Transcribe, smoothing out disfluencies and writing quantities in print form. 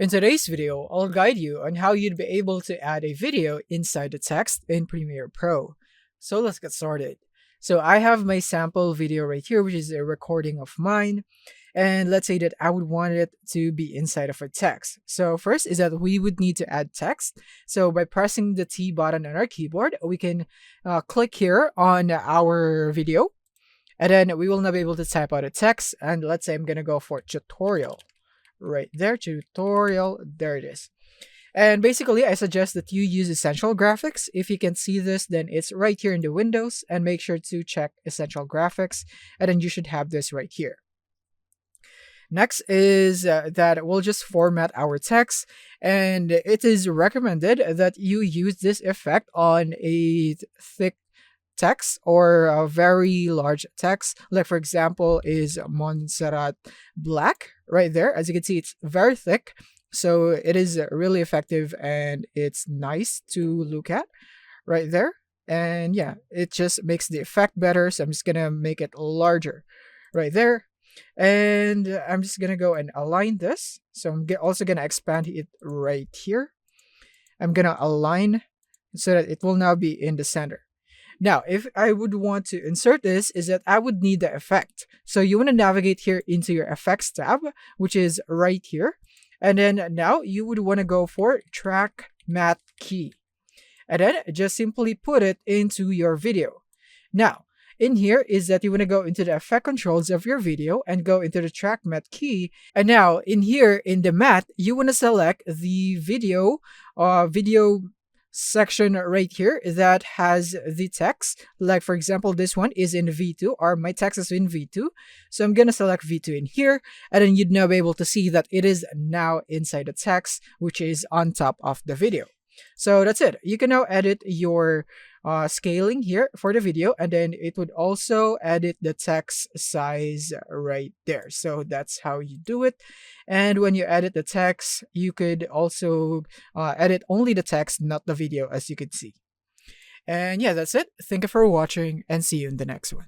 In today's video, I'll guide you on how you'd be able to add a video inside the text in Premiere Pro. So let's get started. So I have my sample video right here, which is a recording of mine. And let's say that I would want it to be inside of a text. So first is that we would need to add text. So by pressing the T button on our keyboard, we can click here on our video. And then we will now be able to type out a text. And let's say I'm going to go for tutorial. Right there, tutorial, there it is. And basically, I suggest that you use Essential Graphics. If you can see this, then it's right here in the windows, and make sure to check Essential Graphics, and then you should have this right here. Next is that we'll just format our text, and it is recommended that you use this effect on a thick text or a very large text, like for example is Montserrat Black right there. As you can see, it's very thick, so it is really effective and it's nice to look at right there. And yeah, it just makes the effect better, so I'm just gonna make it larger right there, and I'm just gonna go and align this. So I'm also gonna expand it right here. I'm gonna align so that it will now be in the center. Now, if I would want to insert this, is that I would need the effect. So you want to navigate here into your effects tab, which is right here. And then now you would want to go for track matte key. And then just simply put it into your video. Now, in here is that you want to go into the effect controls of your video and go into the track matte key. And now in here in the matte, you want to select the video section right here that has the text. Like for example, this one is in V2, or my text is in V2. So I'm gonna select V2 in here, and then you'd now be able to see that it is now inside the text, which is on top of the video. So that's it. You can now edit your scaling here for the video, and then it would also edit the text size right there. So that's how you do it. And when you edit the text, you could also edit only the text, not the video, as you could see. And yeah, that's it. Thank you for watching, and see you in the next one.